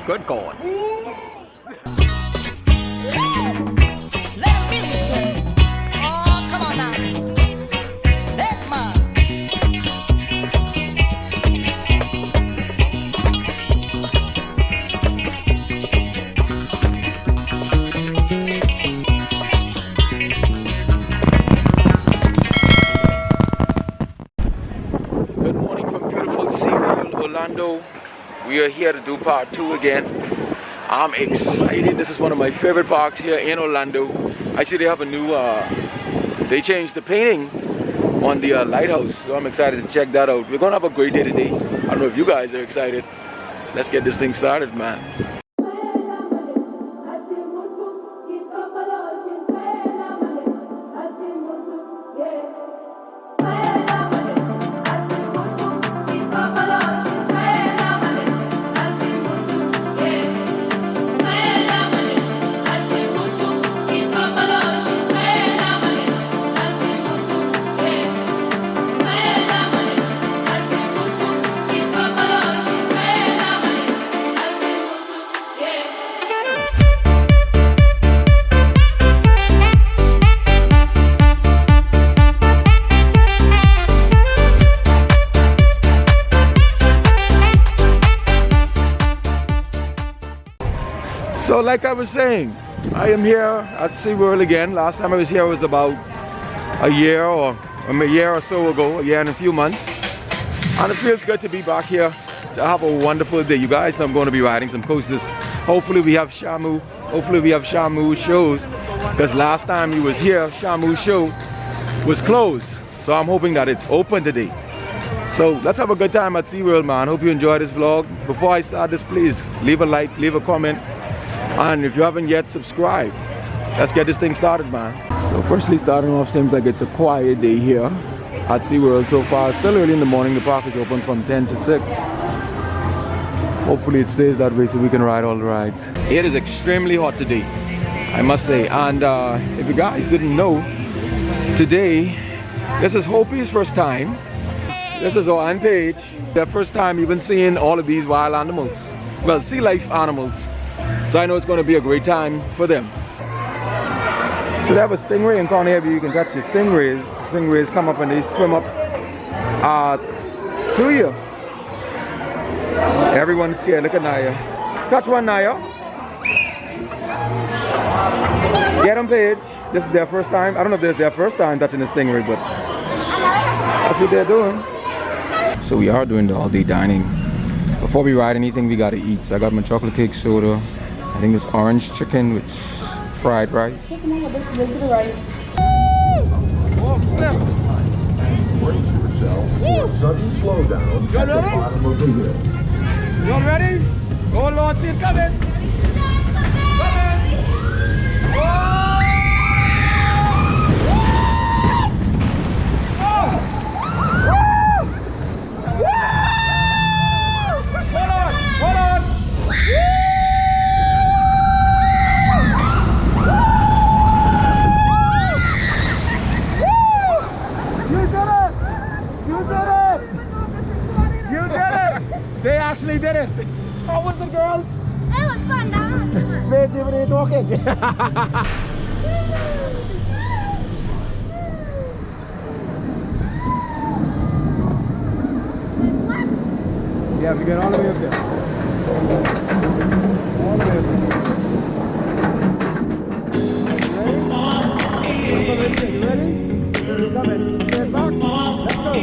Good God. Good morning from beautiful SeaWorld Orlando. We are here to do part 2 again. I'm excited. This is one of my favorite parks here in Orlando. Actually, they have a new, they changed the painting on the lighthouse. So I'm excited to check that out. We're gonna have a great day today. I don't know if you guys are excited. Let's get this thing started, man. So like I was saying, I am here at SeaWorld again. Last time I was here was about a year or so ago, a year and a few months. And it feels good to be back here to have a wonderful day. You guys know I'm going to be riding some coasters. Hopefully we have Shamu. Hopefully we have Shamu shows. Because last time we was here, Shamu show was closed. So I'm hoping that it's open today. So let's have a good time at SeaWorld, man. Hope you enjoy this vlog. Before I start this, please leave a like, leave a comment. And if you haven't yet, subscribe. Let's get this thing started, man. So firstly, starting off, seems like it's a quiet day here at SeaWorld so far. Still early in the morning. The park is open from 10 to 6. Hopefully it stays that way so we can ride all the rides. It is extremely hot today, I must say. And if you guys didn't know, today, this is Hopi's first time. This is our Paige. Their first time even seeing all of these wild animals. Well, sea life animals. So I know it's going to be a great time for them. So they have a stingray in corner here. You can catch the stingrays. Stingrays come up and they swim up to you. Everyone's scared. Look at Naya. Catch one, Naya. Get them, Paige. This is their first time. I don't know if this is their first time touching a stingray, but that's what they're doing. So we are doing the all-day dining. Before we ride anything, we gotta eat. So I got my chocolate cake soda. I think it's orange chicken with fried rice. Brace yourself for a sudden slowdown at the bottom of the hill. You all ready? Oh Lord, see it coming! Coming! Oh! They actually did it! How was it, girls? It was fun, now. Paige, what are you talking? Yeah, we get all the way up there. All the way up there. You ready? You ready? Stand back. Let's go.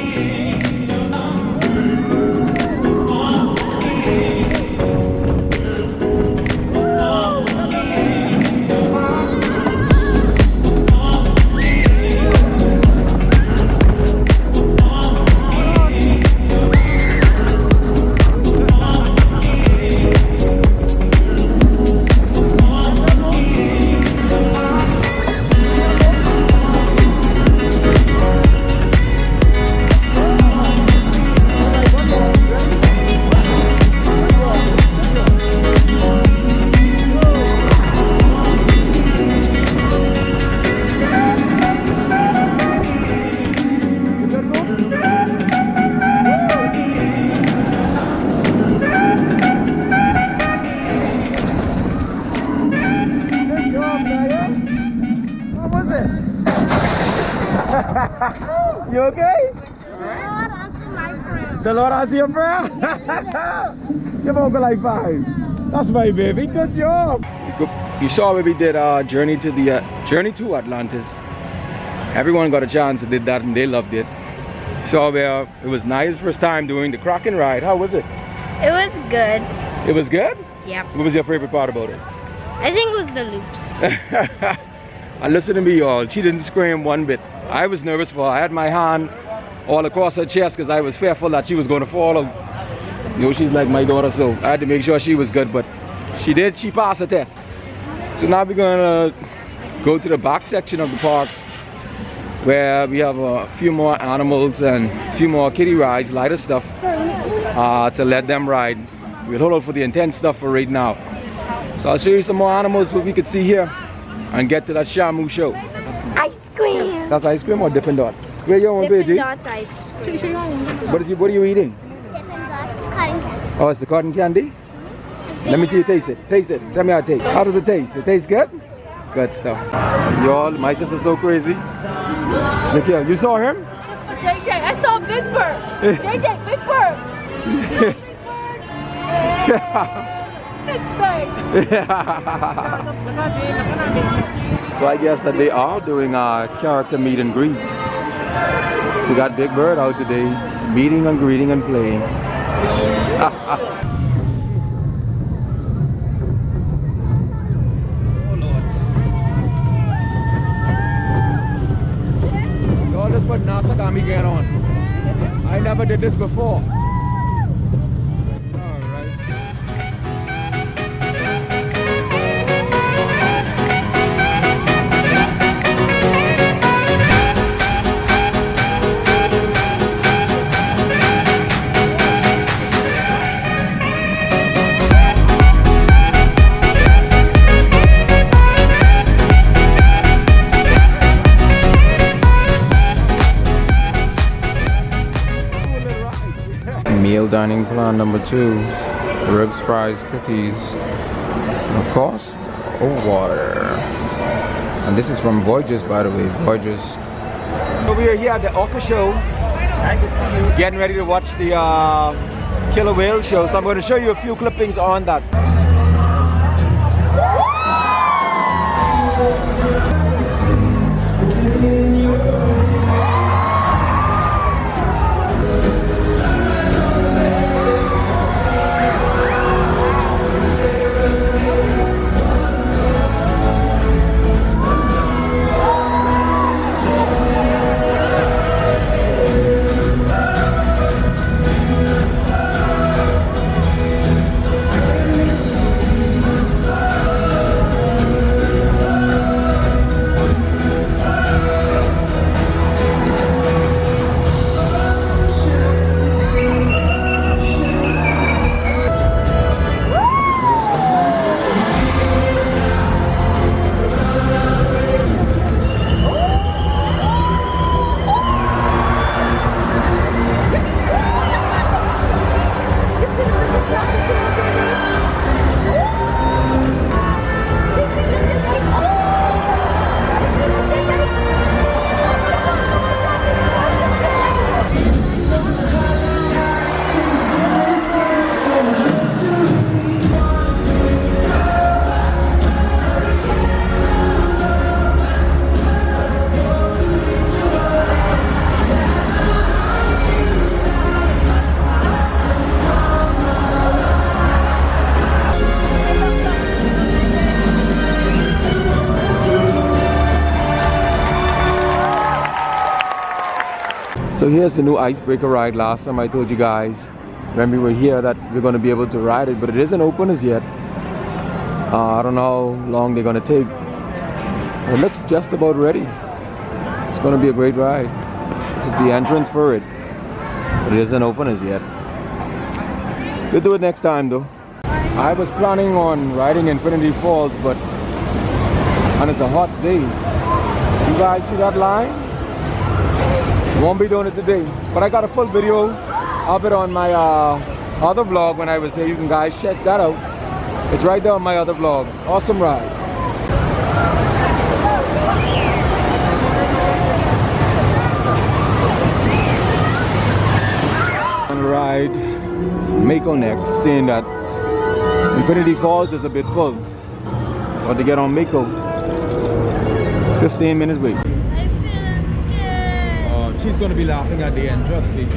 You okay? Lord, answer my prayer. The Lord answer your prayer? Give Uncle like 5. That's my baby. Good job. You saw where we did journey to Atlantis. Everyone got a chance to did that and they loved it. So where it was nice first time doing the Kraken ride. How was it? It was good. It was good? Yep. What was your favorite part about it? I think it was the loops. And listen to me, y'all. She didn't scream one bit. I was nervous for her. I had my hand all across her chest because I was fearful that she was going to fall out. You know, she's like my daughter, so I had to make sure she was good, but she did. She passed the test. So now we're gonna go to the back section of the park where we have a few more animals and a few more kiddie rides, lighter stuff, to let them ride. We'll hold out for the intense stuff for right now. So I'll show you some more animals what we could see here and get to that Shamu show. Ice cream. That's ice cream or Dippin' Dots? Where you on, Dippin' Paige? Dots ice cream. What are you eating? Dippin' Dots cotton candy. Oh, it's the cotton candy? Let me see you taste it. Taste it. Tell me how it tastes. How does it taste? It tastes good? Good stuff. Y'all, my sister's so crazy. Look here, you saw him? For JJ, I saw Big Bird. JJ, Big Bird. Big thing. So I guess that they are doing character meet and greets. So we got Big Bird out today, meeting and greeting and playing. Y'all, this is what NASA got me getting on. I never did this before. Meal dining plan number 2, ribs, fries, cookies, and of course, water. And this is from Voyages, by the way, Voyages. So we are here at the Orca show, getting ready to watch the killer whale show. So I'm going to show you a few clippings on that. So here's the new icebreaker ride. Last time I told you guys when we were here that we're going to be able to ride it, but it isn't open as yet. I don't know how long they're going to take. It looks just about ready. It's going to be a great ride. This is the entrance for it, but it isn't open as yet. We'll do it next time though. I was planning on riding Infinity Falls, and it's a hot day. You guys see that line? Won't be doing it today, but I got a full video of it on my other vlog when I was here. You can guys check that out. It's right there on my other vlog. Awesome ride. Mako next, seeing that Infinity Falls is a bit full. But to get on Mako, 15-minute wait. I feel scared. Oh, she's gonna be laughing at the end, trust me.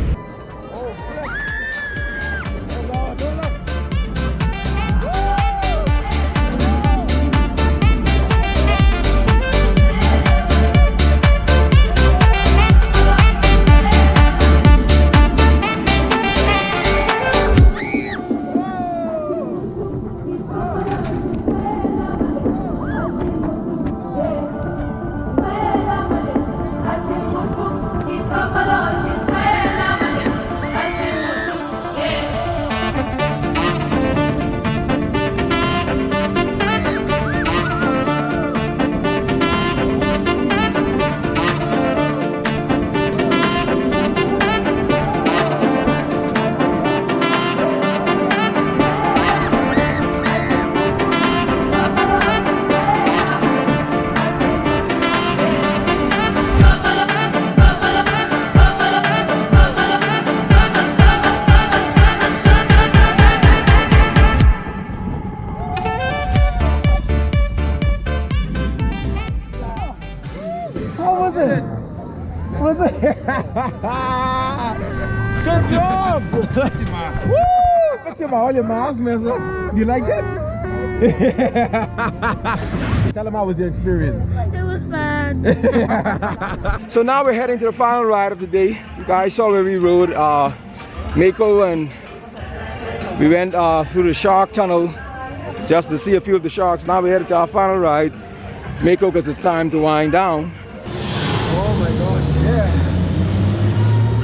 Good job! Woo! Fix your all your mask, man. You like that? Tell them how was your experience. It was bad. So now we're heading to the final ride of the day. You guys saw where we rode Mako, and we went through the shark tunnel just to see a few of the sharks. Now we're headed to our final ride, Mako, because it's time to wind down. Oh my gosh, yeah.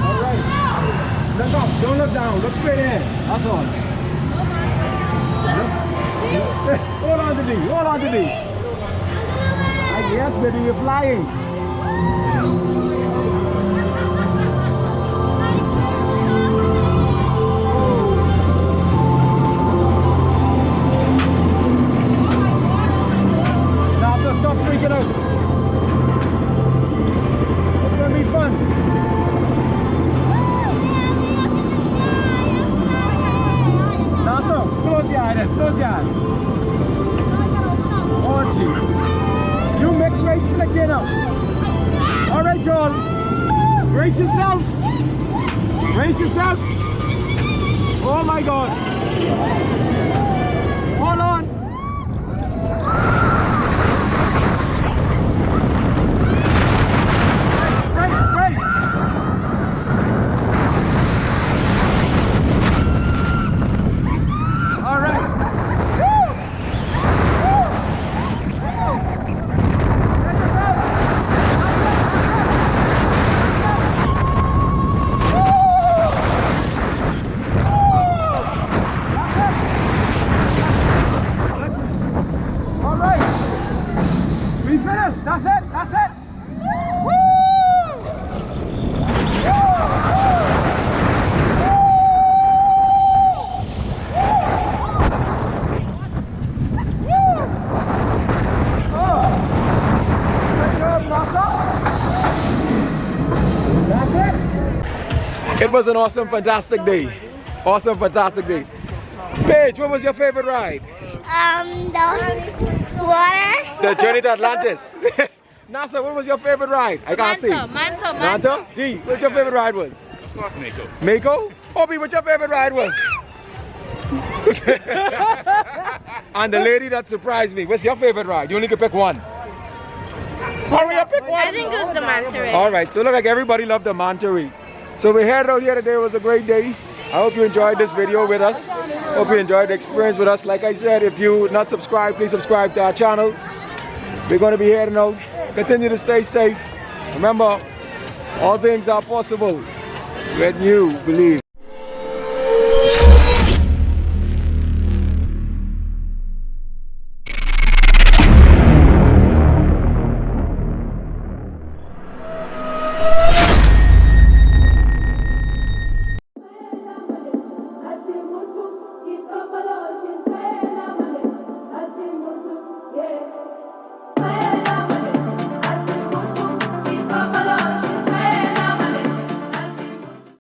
Alright. Look up, don't look down, look straight in. That's all. Hold on to me, hold on to me. Yes, baby, you're flying. Now, so stop freaking out. It's gonna be fun. Now, so close your eye then, close your eye. Orchie. You mixed race flicking up. All right, y'all. Brace yourself. Brace yourself. Oh my God. Hold on. Brace, brace. All right. That's it, that's it. Woo! That's it. It was an awesome, fantastic day. Awesome, fantastic day. Paige, what was your favorite ride? The water. The journey to Atlantis. Nasa, what was your favorite ride? I can't see. Manta. D, what's your favorite ride was? Of course, Mako. Mako? Obi, what's your favorite ride was? And the lady that surprised me, what's your favorite ride? You only can pick one. Hurry up, pick one. I think it was the manta ray. Alright, so look like everybody loved the manta ray. So we headed out here today. It was a great day. I hope you enjoyed this video with us. Hope you enjoyed the experience with us. Like I said, if you're not subscribed, please subscribe to our channel. We're going to be heading out. Continue to stay safe. Remember, all things are possible when you believe.